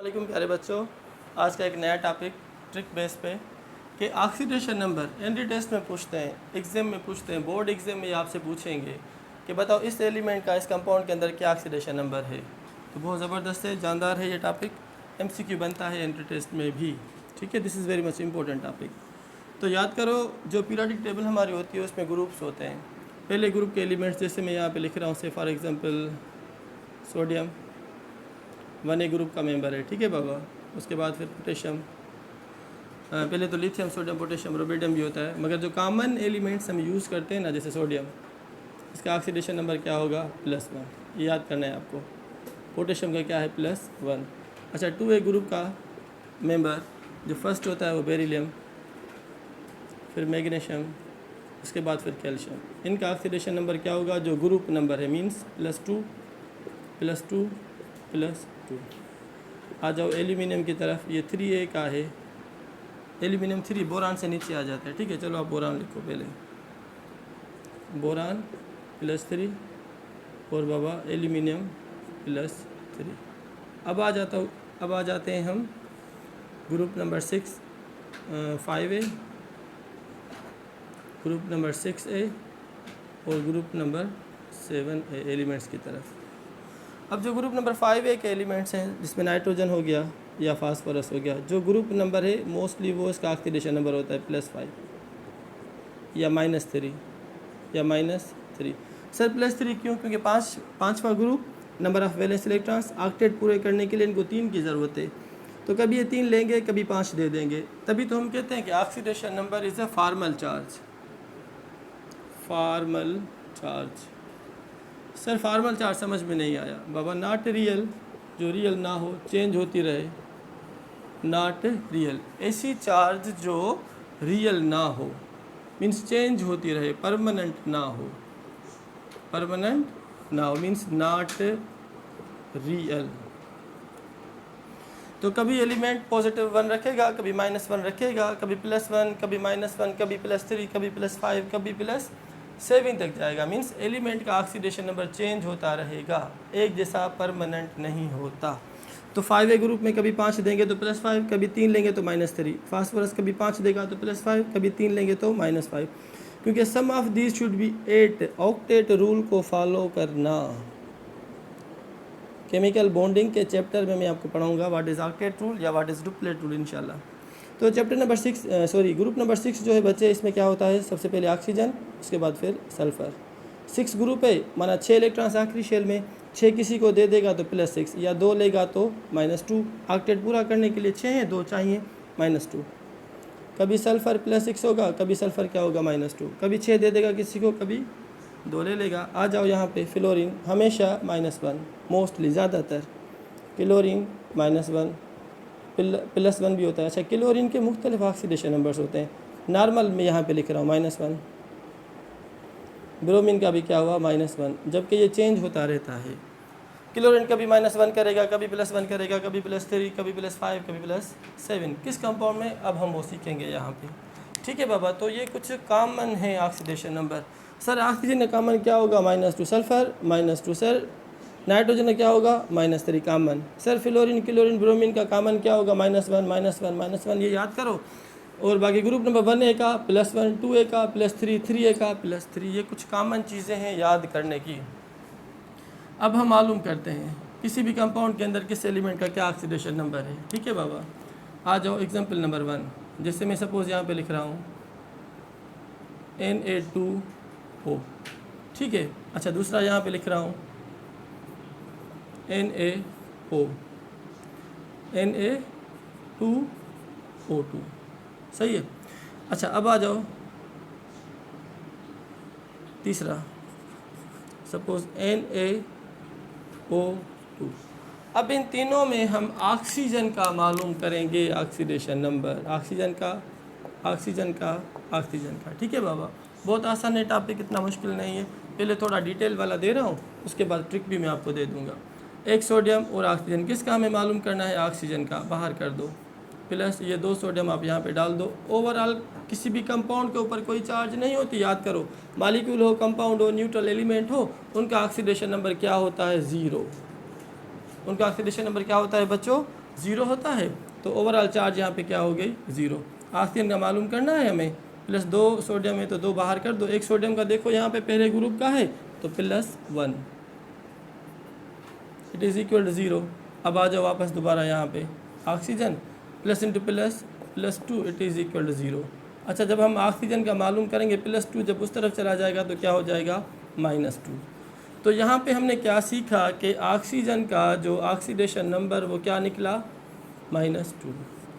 वालेकुम प्यारे बच्चों, आज का एक नया टॉपिक ट्रिक बेस पे कि ऑक्सीडेशन नंबर एनडी टेस्ट में पूछते हैं, एग्ज़ाम में पूछते हैं, बोर्ड एग्ज़ाम में आपसे पूछेंगे कि बताओ इस एलिमेंट का इस कंपाउंड के अंदर क्या ऑक्सीडेशन नंबर है। तो बहुत ज़बरदस्त है, जानदार है ये टॉपिक, एमसीक्यू बनता है एनडी टेस्ट में भी। ठीक है, this is very much important topic. तो याद करो, जो पीरियोडिक टेबल हमारी होती है उसमें ग्रुप्स होते हैं। पहले ग्रुप के एलिमेंट्स जैसे मैं यहाँ पे लिख रहा हूँ, से for example sodium 1A group का मेंबर है। ठीक है बाबा। उसके बाद फिर पोटेशियम, पहले तो लिथियम, सोडियम, पोटेशियम, रुबिडियम भी होता है, मगर जो कॉमन एलिमेंट्स हम यूज़ करते हैं ना, जैसे सोडियम, इसका ऑक्सीडेशन नंबर क्या होगा? +1। ये याद करना है आपको। पोटेशियम का क्या है? +1। अच्छा, 2A ग्रुप का मेंबर जो फर्स्ट होता है वो बेरिलियम, फिर मैग्नीशियम, उसके बाद फिर कैल्शियम। इनका ऑक्सीडेशन नंबर क्या होगा? जो ग्रुप नंबर है, मीन्स +2 +2 +2। आ जाओ एल्यूमिनियम की तरफ, ये 3A का है। एल्यूमिनियम 3 बोरान से नीचे आ जाता है। ठीक है, चलो आप बोरान लिखो पहले, बोरान +3 और बाबा एल्यूमिनियम +3। अब आ जाते हैं हम group number 6, 5A, group number 6A और ग्रुप नंबर 7A एलिमेंट्स की तरफ। अब जो ग्रुप नंबर 5A के एलिमेंट्स हैं, जिसमें नाइट्रोजन हो गया या फास्फोरस हो गया, जो ग्रुप नंबर है मोस्टली वो इसका ऑक्सीडेशन नंबर होता है +5 या -3 या -3। सर +3 क्यों? क्योंकि पाँचवा group, number of valence electrons, octet पूरे करने के लिए इनको 3 की ज़रूरत है। तो कभी ये 3 लेंगे, कभी 5 दे देंगे। तभी तो हम कहते हैं कि oxidation number is a formal charge. Formal charge. Sir formal charge समझ में नहीं आया बाबा। नॉट रियल, जो रियल ना हो, चेंज होती रहे। नॉट रियल, ऐसी चार्ज जो रियल ना हो, मीन्स चेंज होती रहे, परमानेंट ना हो। परमानेंट ना हो मीन्स नॉट रियल। तो कभी एलिमेंट +1 रखेगा, कभी -1 रखेगा, कभी +1, कभी -1, कभी +3, कभी +5, कभी +7 तक जाएगा। मीन्स एलिमेंट का ऑक्सीडेशन नंबर चेंज होता रहेगा, एक जैसा परमानेंट नहीं होता। तो 5A ग्रुप में कभी 5 देंगे तो +5, कभी 3 लेंगे तो -3। फास्फोरस कभी 5 देगा तो +5, कभी 3 लेंगे तो -5, क्योंकि sum of these should be 8। Octet rule को फॉलो करना। केमिकल बॉन्डिंग के चैप्टर में मैं आपको पढ़ाऊंगा व्हाट इज़ ऑक्टेट रूल या व्हाट इज़ डुप्लेट रूल इंशाल्लाह। तो चैप्टर नंबर 6 ग्रुप नंबर 6 जो है बच्चे, इसमें क्या होता है? सबसे पहले ऑक्सीजन, उसके बाद फिर सल्फ़र। 6 ग्रुप है, माना 6 इलेक्ट्रॉन्स आखिरी शेल में, 6 किसी को दे देगा तो +6, या 2 लेगा तो -2। ऑक्टेट पूरा करने के लिए 6 हैं, 2 चाहिए, -2। कभी सल्फ़र +6 होगा, कभी सल्फ़र क्या होगा? -2। कभी 6 दे देगा किसी को, कभी 2 ले लेगा। आ जाओ यहाँ पे, फ्लोरीन हमेशा -1, मोस्टली, ज़्यादातर। क्लोरीन -1, +1 भी होता है। अच्छा, क्लोरीन के मुख्तलिफ ऑक्सीडेशन नंबर्स होते हैं। नॉर्मल में यहाँ पे लिख रहा हूँ -1। ब्रोमीन का भी क्या हुआ? -1, जबकि ये चेंज होता रहता है। क्लोरीन कभी -1 करेगा, कभी +1 करेगा, कभी +3, कभी +5, कभी +7। किस कंपाउंड में, अब हम वो सीखेंगे यहाँ पे। ठीक है बाबा। तो ये कुछ कॉमन है ऑक्सीडेशन नंबर। सर ऑक्सीजन का कॉमन क्या होगा? -2। सल्फ़र -2। सर नाइट्रोजन का क्या होगा? -3 common. Sir fluorine, chlorine, bromine का कॉमन क्या होगा? -1 -1 -1। ये याद करो। और बाकी ग्रुप नंबर 1A का +1, 2A का +3, 3A का +3। ये कुछ कॉमन चीज़ें हैं याद करने की। अब हम मालूम करते हैं किसी भी कंपाउंड के अंदर किस एलिमेंट का क्या ऑक्सीडेशन नंबर है। ठीक है बाबा। आ जाओ एग्जांपल नंबर 1, जैसे मैं सपोज़ यहाँ पे लिख रहा हूँ Na2O। ठीक है। अच्छा, दूसरा यहाँ पे लिख रहा हूँ NaO, Na2O2। सही है। अच्छा, अब आ जाओ तीसरा, सपोज़ NaO2। अब इन तीनों में हम ऑक्सीजन का मालूम करेंगे ऑक्सीडेशन नंबर। ऑक्सीजन का। ठीक है बाबा। बहुत आसान है टॉपिक, इतना मुश्किल नहीं है। पहले थोड़ा डिटेल वाला दे रहा हूँ, उसके बाद ट्रिक भी मैं आपको दे दूँगा। एक सोडियम और ऑक्सीजन, किसका हमें मालूम करना है? ऑक्सीजन का। बाहर कर दो, प्लस ये 2 सोडियम आप यहाँ पे डाल दो। ओवरऑल किसी भी कंपाउंड के ऊपर कोई चार्ज नहीं होती, याद करो। मॉलिक्यूल हो, कंपाउंड हो, न्यूट्रल एलिमेंट हो, उनका ऑक्सीडेशन नंबर क्या होता है? 0। उनका ऑक्सीडेशन नंबर क्या होता है बच्चों? ज़ीरो होता है तो ओवरऑल चार्ज यहाँ पे क्या हो गई, ज़ीरो। ऑक्सीजन का मालूम करना है हमें, प्लस 2 सोडियम है तो 2 बाहर कर दो, 1 सोडियम का देखो यहाँ पे पहले ग्रुप का है तो +1, इट इज़ इक्वल टू 0। अब आ जाओ वापस दोबारा यहाँ पे, oxygen plus into plus +2 it is equal to 0। अच्छा, जब हम ऑक्सीजन का मालूम करेंगे +2 जब उस तरफ चला जाएगा तो क्या हो जाएगा, -2। तो यहाँ पे हमने क्या सीखा कि ऑक्सीजन का जो ऑक्सीडेशन नंबर वो क्या निकला, -2।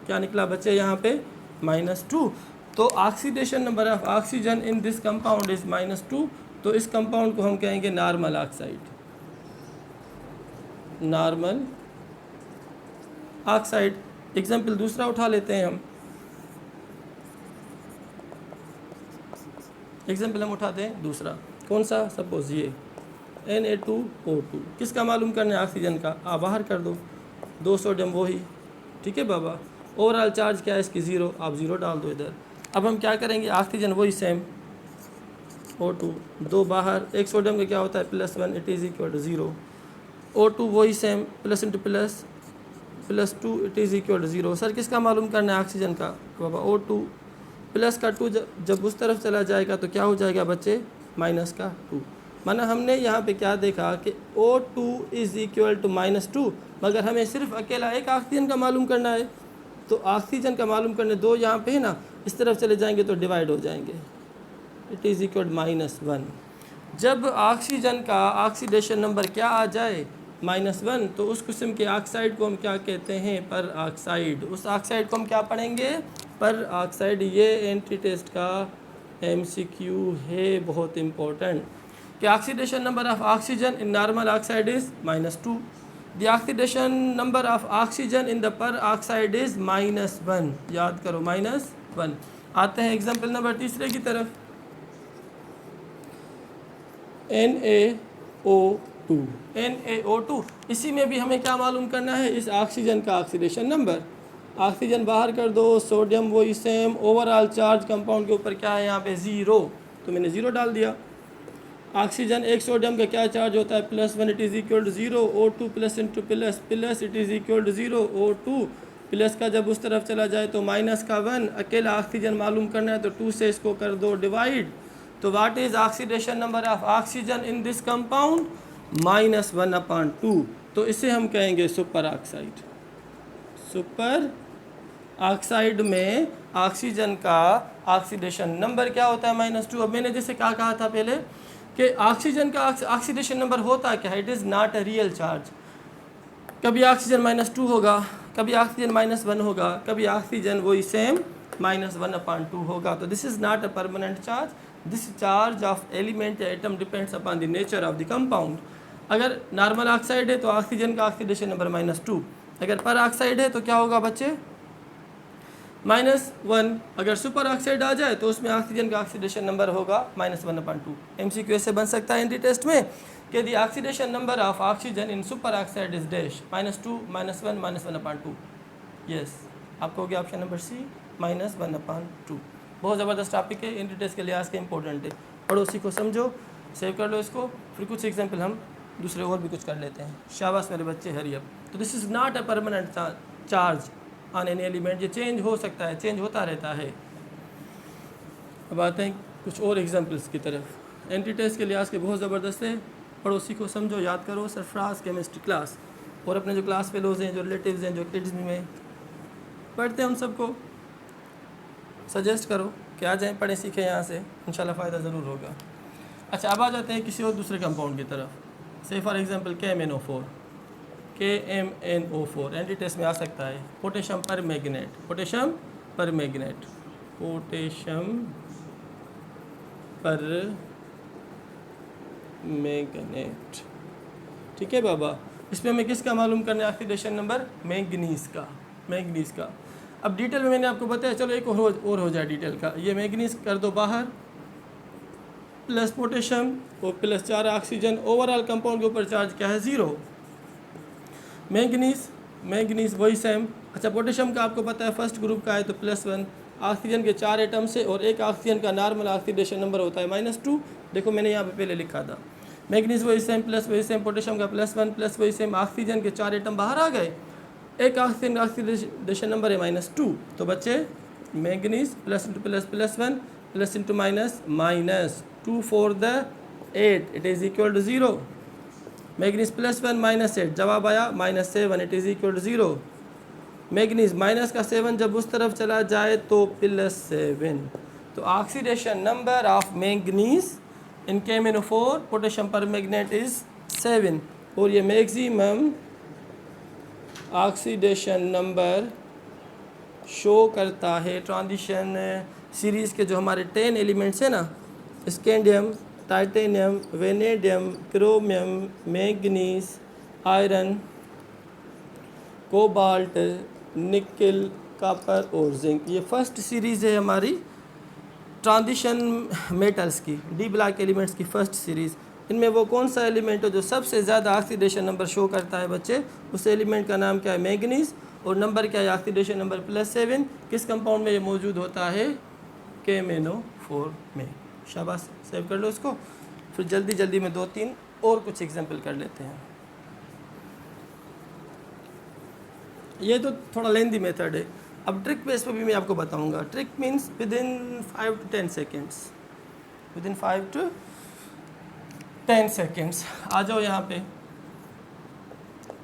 क्या निकला बच्चे यहाँ पे, -2। तो oxidation number of oxygen in this compound is -2। तो इस कंपाउंड को हम कहेंगे normal oxide, normal oxide. Example दूसरा उठा लेते हैं हम, एग्जाम्पल हम उठाते हैं दूसरा, कौन सा, सपोज ये Na2O2, किसका मालूम करना है, ऑक्सीजन का। आप बाहर कर दो, 2 सोडियम वही, ठीक है बाबा। ओवरऑल चार्ज क्या है इसकी, 0, आप 0 डाल दो इधर। अब हम क्या करेंगे, ऑक्सीजन वही सेम O2, 2 बाहर, 1 सोडियम का क्या होता है +1, it is equal to 0। O2 वही same, plus into plus +2 it is equal to 0। Sir किसका मालूम करना है, ऑक्सीजन का बाबा। O2 प्लस का 2 जब उस तरफ चला जाएगा तो क्या हो जाएगा बच्चे, -2। माना हमने यहाँ पे क्या देखा कि O2 इज़ इक्वल टू -2, मगर हमें सिर्फ अकेला एक ऑक्सीजन का मालूम करना है। तो ऑक्सीजन का मालूम करने 2 यहाँ पे है ना, इस तरफ चले जाएंगे तो डिवाइड हो जाएंगे, इट इज़ इक्वल टू -1। जब ऑक्सीजन का ऑक्सीडेशन नंबर क्या आ जाए, -1, तो उस किस्म के ऑक्साइड को हम क्या कहते हैं, पर ऑक्साइड। उस ऑक्साइड को हम क्या पढ़ेंगे, पर ऑक्साइड। ये एंटी टेस्ट का MCQ है, बहुत इम्पोर्टेंट, कि oxidation number of oxygen in normal oxide is -2, the oxidation number of oxygen in the पर ऑक्साइड इज़ -1। याद करो, -1। आते हैं एग्जाम्पल नंबर तीसरे की तरफ, NaO2। NaO2, इसी में भी हमें क्या मालूम करना है, इस ऑक्सीजन का ऑक्सीडेशन नंबर। ऑक्सीजन बाहर कर दो, सोडियम वही सेम, ओवरऑल चार्ज कंपाउंड के ऊपर क्या है यहाँ पे, 0, तो मैंने 0 डाल दिया। ऑक्सीजन 1 सोडियम का क्या चार्ज होता है, +1, it is equal to 0। O2 plus into plus plus it is equal to 0। O2 plus का जब उस तरफ चला जाए तो -1। अकेला ऑक्सीजन मालूम करना है तो 2 से इसको कर दो डिवाइड। तो what is oxidation number of oxygen in this compound, -1/2। तो इसे हम कहेंगे सुपर ऑक्साइड। सुपर ऑक्साइड में ऑक्सीजन का ऑक्सीडेशन नंबर क्या होता है, -2। अब मैंने जैसे क्या कहा था पहले कि ऑक्सीजन का ऑक्सीडेशन नंबर होता क्या है, it is not a real charge. कभी ऑक्सीजन -2 होगा, कभी ऑक्सीजन -1 होगा, कभी ऑक्सीजन वही सेम -1/2 होगा। तो this is not a permanent charge, this charge of element या atom depends upon the nature of the compound. अगर नॉर्मल ऑक्साइड है तो ऑक्सीजन का ऑक्सीडेशन नंबर -2, अगर पर ऑक्साइड है तो क्या होगा बच्चे, -1। अगर सुपर ऑक्साइड आ जाए तो उसमें ऑक्सीजन का ऑक्सीडेशन नंबर होगा -1/2। MCQ से बन सकता है एंटी टेस्ट में कि the oxidation number of oxygen in super oxide is dash, -2, -1, -1/2। Yes, आपको हो गया ऑप्शन नंबर C, -1/2। बहुत ज़बरदस्त टॉपिक है, एंटी टेस्ट के लिहाज के इंपॉर्टेंट है। पड़ोसी को समझो, सेव कर लो इसको, फिर कुछ एग्जाम्पल हम दूसरे और भी कुछ कर लेते हैं। शाबाश मेरे बच्चे, हरी अप। तो this is not a permanent charge on any element, ये चेंज हो सकता है, चेंज होता रहता है। अब आते हैं कुछ और एग्जाम्पल्स की तरफ। एंटी टेस्ट के लिहाज के बहुत ज़बरदस्त है, पड़ोसी को समझो, याद करो। सरफराज केमिस्ट्री क्लास और अपने जो क्लास फेलोज़ हैं, जो रिलेटिव्स हैं, जो किड्स में पढ़ते हैं, उन सबको सजेस्ट करो कि आ जाएँ, पढ़ें सीखें यहाँ से, इंशाल्लाह फ़ायदा ज़रूर होगा। अच्छा, अब आ जाते हैं किसी और दूसरे कंपाउंड की तरफ। से for example KMNO4। KMNO4 anti test में आ सकता है, पोटेशियम पर मैग्नेट, पोटेशियम पर मैग्नेट, पोटेशियम पर मैग्नेट, ठीक है बाबा। इसमें हमें किसका मालूम करना है, ऑक्सीडेशन नंबर, मैंगनीज का, मैंगनीज का। अब डिटेल में मैंने आपको बताया, चलो एक और हो जाए डिटेल का। ये मैंगनीज कर दो बाहर, प्लस पोटेशियम और प्लस 4 ऑक्सीजन, ओवरऑल कंपाउंड के ऊपर चार्ज क्या है, 0। मैंगनीज वही सेम। अच्छा, पोटेशियम का आपको पता है फर्स्ट ग्रुप का है तो +1, ऑक्सीजन के 4 एटम से, और एक ऑक्सीजन का नॉर्मल ऑक्सीडेशन नंबर होता है -2। देखो मैंने यहाँ पे पहले लिखा था, मैंगनीज वही सेम, प्लस वही सेम, पोटेशियम का +1 प्लस वही सेम, ऑक्सीजन के 4 एटम बाहर आ गए, एक ऑक्सीडेशन नंबर है -2, तो बच्चे manganese plus into plus plus 1 plus into minus minus 2 4 द 8 it is equal to 0। Manganese plus 1 -8 जवाब आया -7 it is equal to 0। Manganese minus का 7 जब उस तरफ चला जाए तो +7। तो oxidation number of manganese in KMnO4 potassium permanganate is 7। और ये मैक्सिमम ऑक्सीडेशन नंबर शो करता है ट्रांजिशन सीरीज़ के जो हमारे 10 एलिमेंट्स हैं ना, scandium, titanium, vanadium, chromium, manganese, iron, cobalt, निकल, कॉपर और जिंक। ये फर्स्ट सीरीज़ है हमारी ट्रांजिशन मेटल्स की, डी ब्लॉक एलिमेंट्स की फर्स्ट सीरीज़। इनमें वो कौन सा एलिमेंट है जो सबसे ज़्यादा ऑक्सीडेशन नंबर शो करता है बच्चे? उस एलिमेंट का नाम क्या है? मैंगनीज। और नंबर क्या है? Oxidation number +7। किस कंपाउंड में ये मौजूद होता है? KMnO4 में। शाबाश, सेव कर लो इसको। फिर जल्दी जल्दी में 2-3 और कुछ एग्जाम्पल कर लेते हैं। ये तो थोड़ा लेंदी मेथड है। अब ट्रिक बेस पे भी मैं आपको बताऊंगा। Trick means within 5 to 10 seconds, within 5 to 10 seconds. आ जाओ यहाँ पे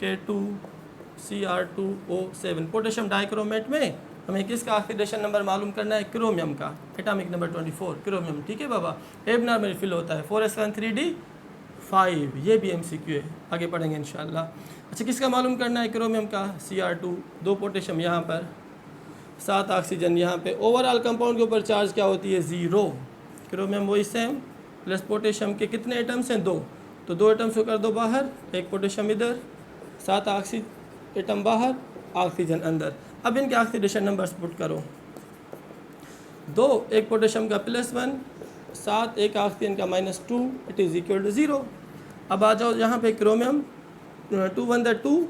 K2Cr2O7 पोटेशियम डाइक्रोमेट में हमें किसका ऑक्सीडेशन नंबर मालूम करना है? क्रोमियम का, एटॉमिक नंबर 24 क्रोमियम। ठीक है बाबा, एबनॉर्मल में फिल होता है 4s13d5। ये भी MCQ है, आगे पढ़ेंगे इंशाल्लाह। अच्छा, किसका मालूम करना है? क्रोमियम का। Cr2, 2 पोटेशियम यहाँ पर, 7 ऑक्सीजन यहाँ पे। ओवरऑल कंपाउंड के ऊपर चार्ज क्या होती है? 0। क्रोमियम वही सेम, प्लस पोटेशियम के कितने एटम्स हैं? 2। तो 2 एटम्स को कर दो बाहर, 1 पोटेशियम इधर, 7 एटम बाहर, ऑक्सीजन अंदर। अब इनके ऑक्सीडेशन नंबर्स पुट करो। 2, 1 पोटेशियम का +1, 7, 1 ऑक्सीजन का -2 इट इज़ इक्वल टू 0। अब आ जाओ यहाँ पे क्रोमियम, 2 1 द 2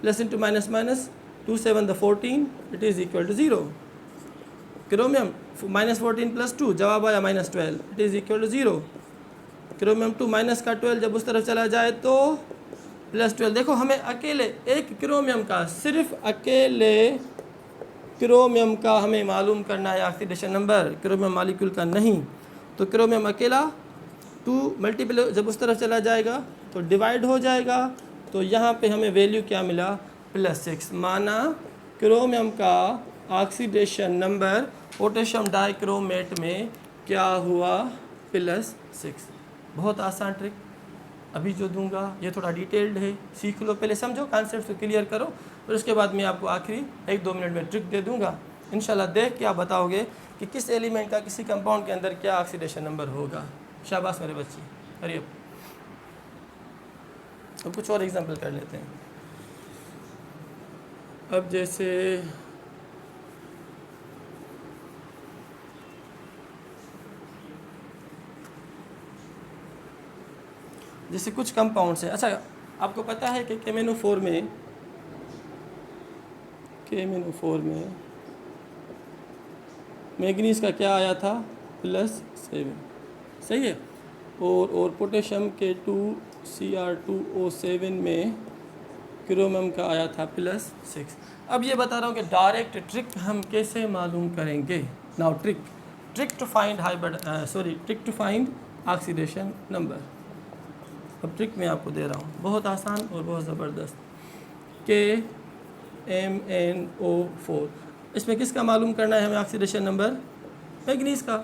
प्लस इंटू माइनस माइनस 2 7 द 14 it is equal to 0। Chromium -14 + 2 जवाब आया -12 it is equal to 0। Chromium 2 minus का 12 जब उस तरफ चला जाए तो +12। देखो, हमें अकेले एक क्रोमियम का, सिर्फ अकेले क्रोमियम का हमें मालूम करना है ऑक्सीडेशन नंबर, क्रोमियम मॉलिक्यूल का नहीं। तो क्रोमियम अकेला 2 मल्टीपल जब उस तरफ चला जाएगा तो डिवाइड हो जाएगा। तो यहाँ पे हमें वैल्यू क्या मिला? +6। माना क्रोमियम का ऑक्सीडेशन नंबर पोटेशियम डाइक्रोमेट में क्या हुआ? +6। बहुत आसान ट्रिक अभी जो दूंगा ये थोड़ा डिटेल्ड है, सीख लो, पहले समझो, कॉन्सेप्ट को क्लियर करो, और उसके बाद मैं आपको आखिरी 1-2 मिनट में ट्रिक दे दूंगा। इंशाल्लाह देख के आप बताओगे कि किस एलिमेंट का किसी कंपाउंड के अंदर क्या ऑक्सीडेशन नंबर होगा। शाबाश मेरे बच्चे, अरे अब कुछ और एग्जांपल कर लेते हैं। अब जैसे कुछ कंपाउंड्स हैं। अच्छा, आपको पता है कि KMnO4 में मैंगनीज का क्या आया था? +7, सही है। और पोटेशियम K2Cr2O7 में क्रोमियम का आया था +6। अब ये बता रहा हूँ कि डायरेक्ट ट्रिक हम कैसे मालूम करेंगे। Now trick to find trick to find oxidation number. अब ट्रिक मैं आपको दे रहा हूँ, बहुत आसान और बहुत ज़बरदस्त। KMnO4, इसमें किसका मालूम करना है हमें ऑक्सीडेशन नंबर? मैंगनीज का।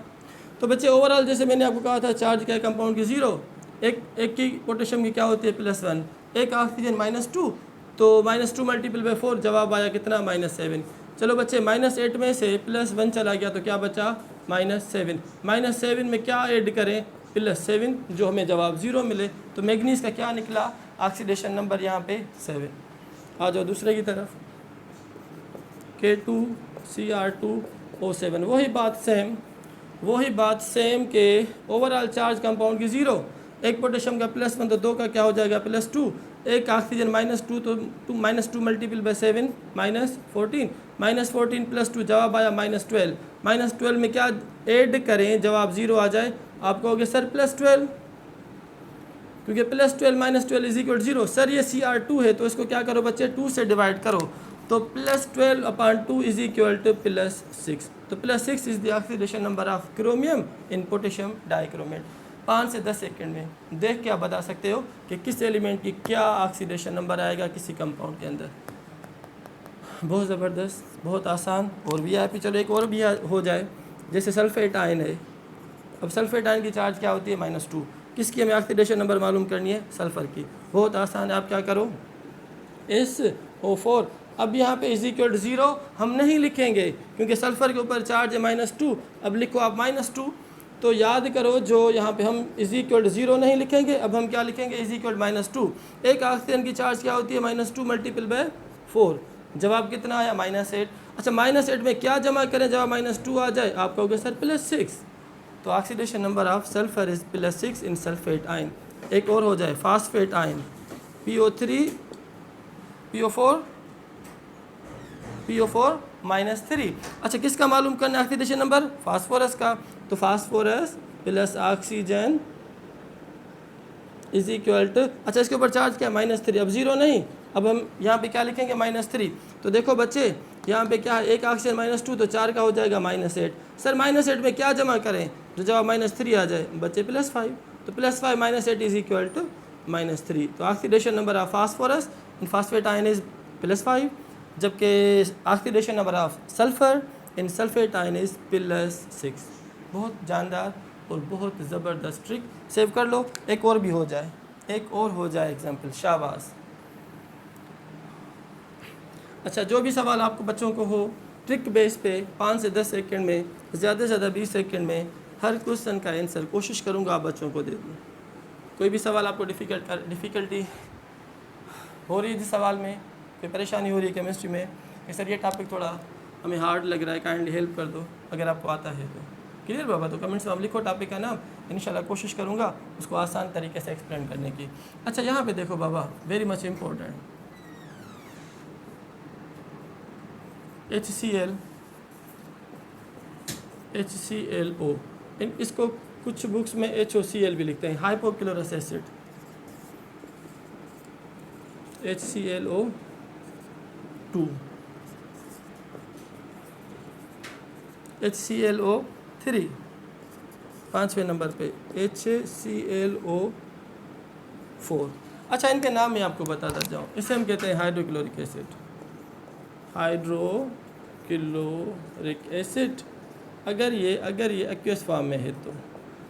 तो बच्चे ओवरऑल जैसे मैंने आपको कहा था चार्ज क्या है कंपाउंड की? 0। एक की पोटेशियम की क्या होती है? +1। एक ऑक्सीजन -2, तो -2 × 4 जवाब आया कितना? -7। चलो बच्चे, -8 में से +1 चला गया तो क्या बचा? -7। -7 में क्या ऐड करें? +7, जो हमें जवाब 0 मिले। तो मैंगनीज का क्या निकला? ऑक्सीडेशन नंबर यहाँ पे 7। आ जाओ दूसरे की तरफ, K2Cr2O7, वही बात सेम के ओवरऑल चार्ज कंपाउंड की 0। एक पोटेशियम का +1 तो 2 का क्या हो जाएगा? +2। एक ऑक्सीजन -2 तो -2 × 7 -14। -14 + 2 जवाब आया -12। -12 में क्या ऐड करें जवाब 0 आ जाए? आप कहोगे सर +12, क्योंकि +12 -12 इज इक्वल 0। सर ये Cr2 है तो इसको क्या करो बच्चे 2 से डिवाइड करो, तो +12/2 इज इक्वल टू +6। तो +6 is the oxidation number of chromium in potassium dichromate. 5 से 10 सेकंड में देख के आप बता सकते हो कि किस एलिमेंट की क्या ऑक्सीडेशन नंबर आएगा किसी कंपाउंड के अंदर। बहुत ज़बरदस्त, बहुत आसान। और VIP चलो एक और भी हो जाए, जैसे सल्फेट आयन है। अब सल्फेट आयन की चार्ज क्या होती है -2। किसकी हमें ऑक्सीडेशन नंबर मालूम करनी है, सल्फ़र की। बहुत आसान है, आप क्या करो SO4। अब यहाँ पे इज इक्वल 0 हम नहीं लिखेंगे क्योंकि सल्फ़र के ऊपर चार्ज है -2। अब लिखो आप -2, तो याद करो जो यहाँ पे हम इज इक्वल 0 नहीं लिखेंगे, अब हम क्या लिखेंगे इज इक्वल -2। एक ऑक्सीजन की चार्ज क्या होती है -2 × 4। जवाब कितना आया -8। अच्छा -8 में क्या जमा करें जब -2 आ जाए, आप कहोगे सर +6। तो oxidation number of sulphur is +6 in sulphate ion. एक और हो जाए फास्फेट आयन, PO3 PO4 -3। अच्छा किसका मालूम करना है ऑक्सीडेशन नंबर, फास्फोरस का। तो phosphorus plus oxygen is equal to, अच्छा इसके ऊपर चार्ज क्या -3। अब 0 नहीं, अब हम यहाँ पे क्या लिखेंगे -3। तो देखो बच्चे यहाँ पे क्या है, एक ऑक्सीजन -2 तो 4 का हो जाएगा -8। सर -8 में क्या जमा करें जो जवाब -3 आ जाए, बच्चे +5। तो +5 -8 इज इक्वल टू -3। तो oxidation number of phosphorus in phosphate ion is +5, जबकि oxidation number of sulphur in sulphate ion is +6। बहुत जानदार और बहुत ज़बरदस्त ट्रिक, सेव कर लो। एक और भी हो जाए, एक और हो जाए एग्जाम्पल, शाबाश। अच्छा जो भी सवाल आपको बच्चों को हो ट्रिक बेस पे 5 से 10 सेकंड में, ज़्यादा से ज़्यादा 20 सेकंड में हर क्वेश्चन का आंसर कोशिश करूँगा आप बच्चों को दे दूँ। कोई भी सवाल आपको डिफ़िकल्टी हो रही है जिस सवाल में कोई परेशानी हो रही है केमिस्ट्री में कि सर ये टॉपिक थोड़ा हमें हार्ड लग रहा है, काइंडली हेल्प कर दो, अगर आपको आता है तो। क्लियर बाबा, तो कमेंट्स में आप लिखो टॉपिक का नाम, इंशाल्लाह कोशिश करूँगा उसको आसान तरीके से एक्सप्लेन करने की। अच्छा यहाँ पे देखो बाबा, वेरी मच इम्पोर्टेंट, HClO, इसको कुछ बुक्स में HOCl भी लिखते हैं, हाइपोक्लोरस एसिड, HClO2, HClO3, 5वें नंबर पे HClO4। अच्छा इनके नाम मैं आपको बताता जाऊँ, इसे हम कहते हैं हाइड्रोक्लोरिक एसिड, हाइड्रोक्लोरिक एसिड। अगर ये एक्वियस फॉर्म में है तो,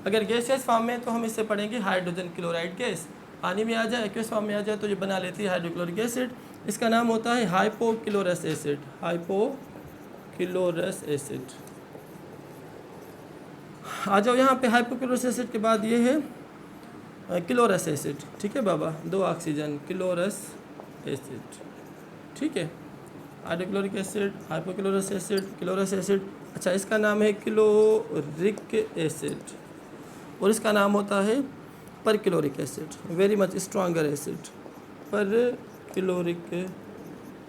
अगर गैसियस फॉर्म में है तो हम इससे पढ़ेंगे हाइड्रोजन क्लोराइड गैस। पानी में आ जाए, एक्वियस फॉर्म में आ जाए तो ये बना लेती है हाइड्रोक्लोरिक एसिड। इसका नाम होता है हाइपोक्लोरस एसिड, हाइपोक्लोरस एसिड। आ जाओ यहाँ पे, हाइपोक्लोरस एसिड के बाद ये है क्लोरस एसिड, ठीक है बाबा, 2 ऑक्सीजन, क्लोरस एसिड, ठीक है। Hydrochloric acid, hypochlorous acid, chlorous acid. अच्छा इसका नाम है क्लोरिक एसिड और इसका नाम होता है perchloric acid, very much stronger acid, perchloric,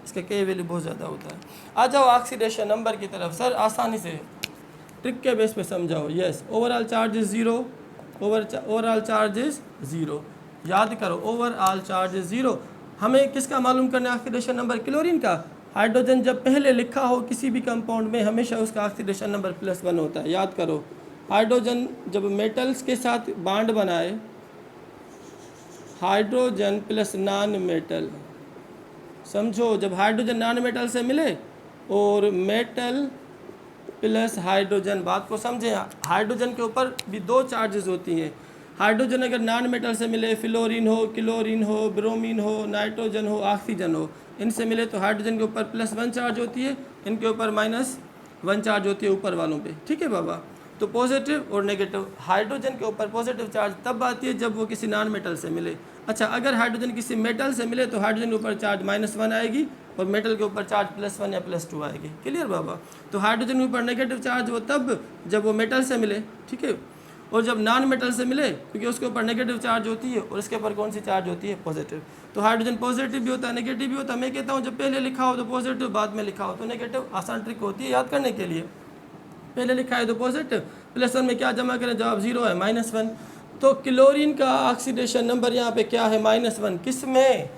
इसका के वैल्यू बहुत ज़्यादा होता है। आ जाओ ऑक्सीडेशन नंबर की तरफ, सर आसानी से ट्रिक के बेस पे समझाओ। Yes, overall charge is 0, overall charge is 0, याद करो ओवरऑल चार्ज इज 0। हमें किसका मालूम करना है ऑक्सीडेशन नंबर, क्लोरीन का। हाइड्रोजन जब पहले लिखा हो किसी भी कंपाउंड में हमेशा उसका ऑक्सीडेशन नंबर +1 होता है, याद करो। हाइड्रोजन जब मेटल्स के साथ बांड बनाए, हाइड्रोजन प्लस नॉन मेटल, समझो जब हाइड्रोजन नॉन मेटल से मिले और मेटल प्लस हाइड्रोजन, बात को समझें, हाइड्रोजन के ऊपर भी 2 चार्जेस होती हैं। हाइड्रोजन अगर नॉन मेटल से मिले, फ्लोरीन हो, क्लोरीन हो, ब्रोमीन हो, नाइट्रोजन हो, ऑक्सीजन हो, इनसे मिले तो हाइड्रोजन के ऊपर +1 चार्ज होती है, इनके ऊपर -1 चार्ज होती है ऊपर वालों पे, ठीक है बाबा। तो पॉजिटिव और नेगेटिव, हाइड्रोजन के ऊपर पॉजिटिव चार्ज तब आती है जब वो किसी नॉन मेटल से मिले। अच्छा अगर हाइड्रोजन किसी मेटल से मिले तो हाइड्रोजन के ऊपर चार्ज -1 आएगी और मेटल के ऊपर चार्ज +1 या +2 आएगी। क्लियर बाबा। तो हाइड्रोजन के ऊपर नेगेटिव चार्ज हो तब जब वो मेटल से मिले, ठीक है, और जब नॉन मेटल से मिले क्योंकि उसके ऊपर नेगेटिव चार्ज होती है और इसके ऊपर कौन सी चार्ज होती है, पॉजिटिव। तो हाइड्रोजन पॉजिटिव भी होता है, नेगेटिव भी होता है। मैं कहता हूँ जब पहले लिखा हो तो पॉजिटिव, बाद में लिखा हो तो नेगेटिव। आसान ट्रिक होती है याद करने के लिए। पहले लिखा है तो पॉजिटिव, +1 में क्या जमा करें, जवाब 0 है, -1। तो क्लोरीन का ऑक्सीडेशन नंबर यहाँ पे क्या है -1, किस में?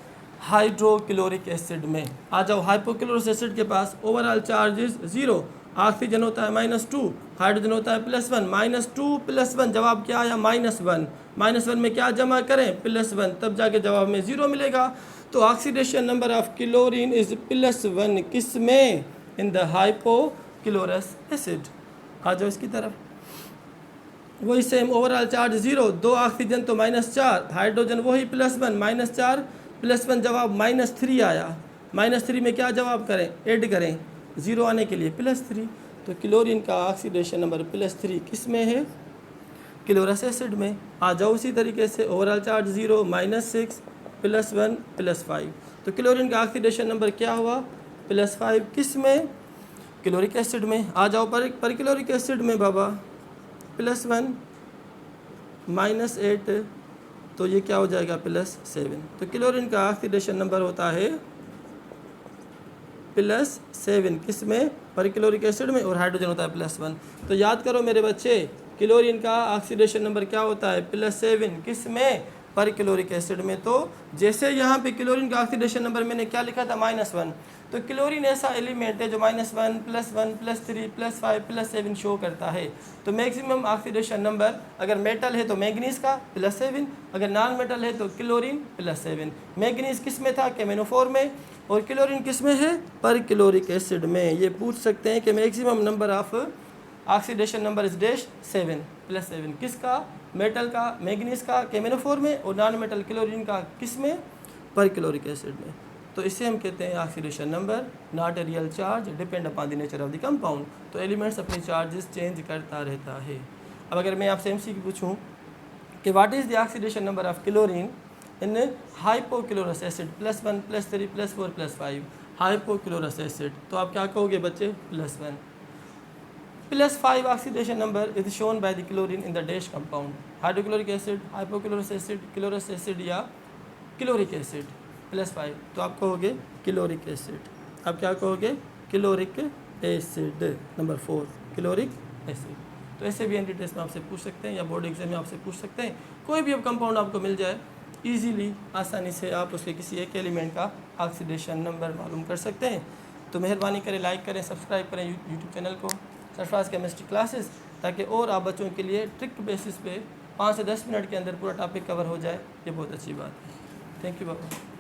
हाइड्रोक्लोरिक एसिड में। आ जाओ, हाइपोक्लोरिक एसिड के पास ओवरऑल चार्ज इज 0, ऑक्सीजन होता है -2, हाइड्रोजन होता है +1, -2 +1 जवाब क्या आया? -1। -1 में क्या जमा करें? +1, तब जाके जवाब में 0 मिलेगा। तो oxidation number of chlorine is +1 किस में? In the hypochlorous acid. आ जाओ इसकी तरफ, वही सेम ओवरऑल चार्ज 0, 2 ऑक्सीजन तो -4, हाइड्रोजन वही +1, -4 +1 जवाब -3 आया। -3 में क्या जवाब करें? ऐड करें 0 आने के लिए +3। तो क्लोरीन का ऑक्सीडेशन नंबर +3 किस में है? क्लोरस एसिड में। आ जाओ उसी तरीके से ओवरऑल चार्ज 0, -6 +1 +5। तो क्लोरीन का ऑक्सीडेशन नंबर क्या हुआ? +5 किस में? क्लोरिक एसिड में। आ जाओ परक्लोरिक एसिड में बाबा, +1 -8, तो ये क्या हो जाएगा? +7। तो क्लोरीन का ऑक्सीडेशन नंबर होता है +7 किस में? परक्लोरिक एसिड में, और हाइड्रोजन होता है +1। तो याद करो मेरे बच्चे, क्लोरीन का ऑक्सीडेशन नंबर क्या होता है? +7 किस में? परक्लोरिक एसिड में। तो जैसे यहाँ पे क्लोरीन का ऑक्सीडेशन नंबर मैंने क्या लिखा था? -1। तो क्लोरीन ऐसा एलिमेंट है जो -1 +1 +3 +5 +7 शो करता है। तो मैक्सिमम ऑक्सीडेशन नंबर अगर मेटल है तो मैंगनीज का +7, अगर नॉन मेटल है तो क्लोरीन +7। मैंगनीज किस में था? केमिनोफोर में, और क्लोरीन किस में है? परक्लोरिक एसिड में। ये पूछ सकते हैं कि maximum number of oxidation number is dash 7 +7 किसका? मेटल का, मैंगनीज का केमिनोफोर में, और नॉन मेटल क्लोरीन का किस में? परक्लोरिक एसिड में। तो इसे हम कहते हैं oxidation number, not a real charge, depend upon the nature of the compound. तो एलिमेंट्स अपने चार्जेस चेंज करता रहता है। अब अगर मैं आपसे एमसीक्यू पूछूं कि what is the oxidation number of chlorine in hypochlorous acid +1 +3 +4 +5, hypochlorous acid, तो आप क्या कहोगे बच्चे? +1। +5 oxidation number is shown by the chlorine in the dash compound, hydrochloric acid, hypochlorous acid, chlorous acid या क्लोरिक एसिड। +5 तो आप कहोगे chloric acid. आप क्या कहोगे? Chloric acid. Number 4 chloric acid. तो ऐसे भी एंट्री टेस्ट में आपसे पूछ सकते हैं या बोर्ड एग्जाम में आपसे पूछ सकते हैं। कोई भी अब कंपाउंड आपको मिल जाए, इजीली आसानी से आप उसके किसी एक एलिमेंट का ऑक्सीडेशन नंबर मालूम कर सकते हैं। तो मेहरबानी करें, लाइक करें, सब्सक्राइब करें यूट्यूब चैनल को सरफराज केमिस्ट्री क्लासेस, ताकि और आप बच्चों के लिए ट्रिक बेसिस पे 5 से 10 मिनट के अंदर पूरा टॉपिक कवर हो जाए। ये बहुत अच्छी बात है। Thank you Baba.